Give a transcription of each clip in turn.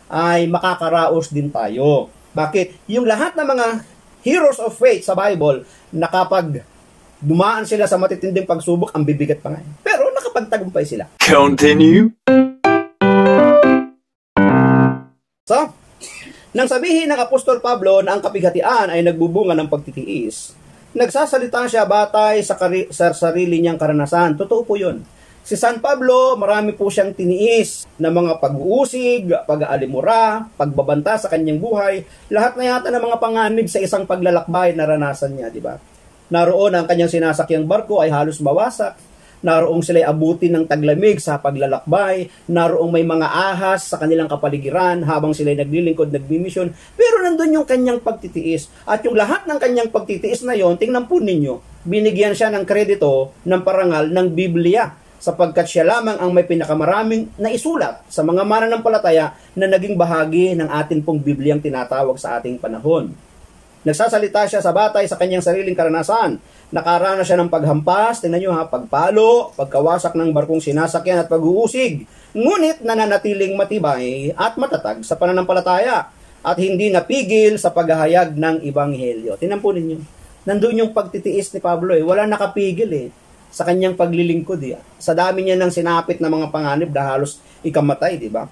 ay makakaraos din tayo. Bakit? Yung lahat ng mga heroes of faith sa Bible, na kapag dumaan sila sa matitinding pagsubok, ang bibigat pa nga. Pero nakapagtagumpay sila. Continue. So, nang sabihin ng Apostol Pablo na ang kapighatian ay nagbubunga ng pagtitiis, nagsasalita siya batay sa sarili niyang karanasan. Totoo po yun. Si San Pablo, marami po siyang tiniis na mga pag-uusig, pag-aalimura, pagbabanta sa kanyang buhay. Lahat na yata ng mga panganib sa isang paglalakbay naranasan niya, di ba? Naroon ang kanyang sinasakyang barko ay halos mawasak. Naroong sila'y abutin ng taglamig sa paglalakbay. Naroong may mga ahas sa kanilang kapaligiran habang sila'y naglilingkod, nagmimisyon. Pero nandun yung kanyang pagtitiis. At yung lahat ng kanyang pagtitiis na yon, tingnan po ninyo, binigyan siya ng kredito, ng parangal ng Biblia, sapagkat siya lamang ang may pinakamaraming naisulat sa mga mananampalataya na naging bahagi ng atin pong Bibliang tinatawag sa ating panahon. Nagsasalita siya sa batay sa kanyang sariling karanasan. Nakaranas siya ng paghampas, tingnan nyo ha, pagpalo, pagkawasak ng barkong sinasakyan at pag-uusig. Ngunit nananatiling matibay at matatag sa pananampalataya at hindi napigil sa paghahayag ng Ebanghelyo. Tingnan po ninyo, nandun yung pagtitiis ni Pablo wala nakapigil sa kanyang paglilingkod. Sa dami niya ng sinapit na mga panganib na halos ikamatay, di ba?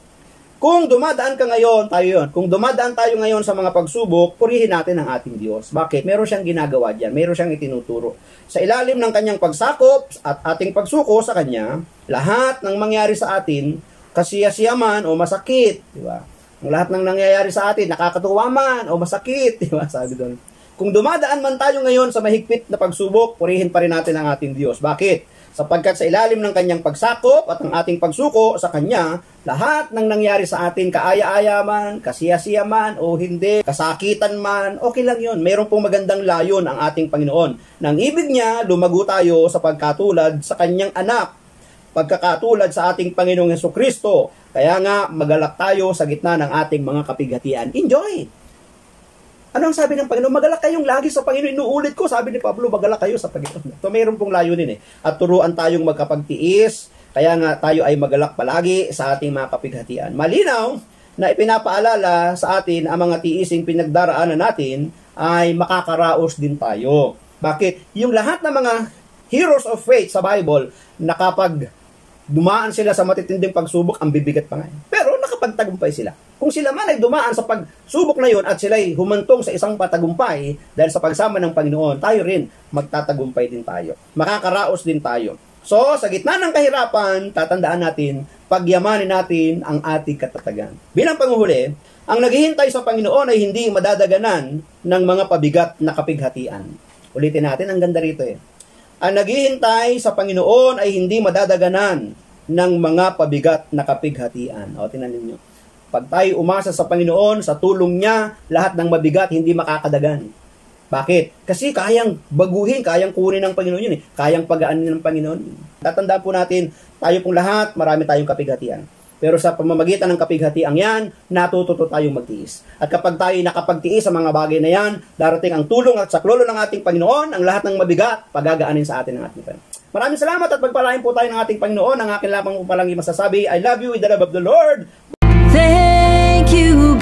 Kung dumadaan ka ngayon, tayo yun. Kung dumadaan tayo ngayon sa mga pagsubok, purihin natin ang ating Diyos. Bakit? Meron siyang ginagawa diyan. Meron siyang itinuturo. Sa ilalim ng kanyang pagsakop at ating pagsuko sa kanya, lahat ng mangyari sa atin, kasiyasiyaman o masakit, di ba? Ang lahat ng nangyayari sa atin, nakakatuwa man o masakit, di ba? Sabi doon. Kung dumadaan man tayo ngayon sa mahigpit na pagsubok, purihin pa rin natin ang ating Diyos. Bakit? Sapagkat sa ilalim ng kanyang pagsakop at ang ating pagsuko sa kanya, lahat ng nangyari sa atin, kaaya-aya man, kasiyasiya man, o hindi, kasakitan man, okay lang yun. Mayroon pong magandang layon ang ating Panginoon. Nang ibig niya, lumago tayo sa pagkatulad sa kanyang anak, pagkakatulad sa ating Panginoong Hesukristo. Kaya nga, magalak tayo sa gitna ng ating mga kapighatian. Enjoy! Ano ang sabi ng Panginoon? Magalak kayong lagi sa Panginoon. Inuulit ko, sabi ni Pablo, magalak kayo sa Panginoon. So, mayroon pong layunin At turuan tayong magkapagtiis. Kaya nga tayo ay magalak palagi sa ating mga kapighatian. Malinaw na ipinapaalala sa atin ang mga tiising pinagdaraanan natin ay makakaraos din tayo. Bakit? Yung lahat ng mga heroes of faith sa Bible na kapag dumaan sila sa matitinding pagsubok, ang bibigat pa nga. Pero nakapagtagumpay sila. Kung sila man ay dumaan sa pagsubok na yon at sila ay humantong sa isang patagumpay dahil sa pagsama ng Panginoon, tayo rin magtatagumpay din tayo. Makakaraos din tayo. So, sa gitna ng kahirapan, tatandaan natin, pagyamanin natin ang ating katatagan. Bilang panguhuli, ang naghihintay sa Panginoon ay hindi madadaganan ng mga pabigat na kapighatian. Ulitin natin, ang ganda rito Ang naghihintay sa Panginoon ay hindi madadaganan ng mga pabigat na kapighatian. O, tingnan ninyo. Pag tayo umasa sa Panginoon, sa tulong niya, lahat ng mabigat hindi makakadagan. Bakit? Kasi kayang baguhin, kayang kunin ng Panginoon yun Kayang pagaanin ng Panginoon. Tatandaan po natin, tayo pong lahat, marami tayong kapighatian. Pero sa pamamagitan ng kapighatian yan, natututo tayong magtiis. At kapag tayo nakapagtiis sa mga bagay na yan, darating ang tulong at saklolo ng ating Panginoon, ang lahat ng mabigat, pagagaanin sa atin ng ating Panginoon. Maraming salamat at pagpalain po tayo ng ating Panginoon. Ang akin lamang po palang masasabi, I love you with the love of the Lord. Thank you,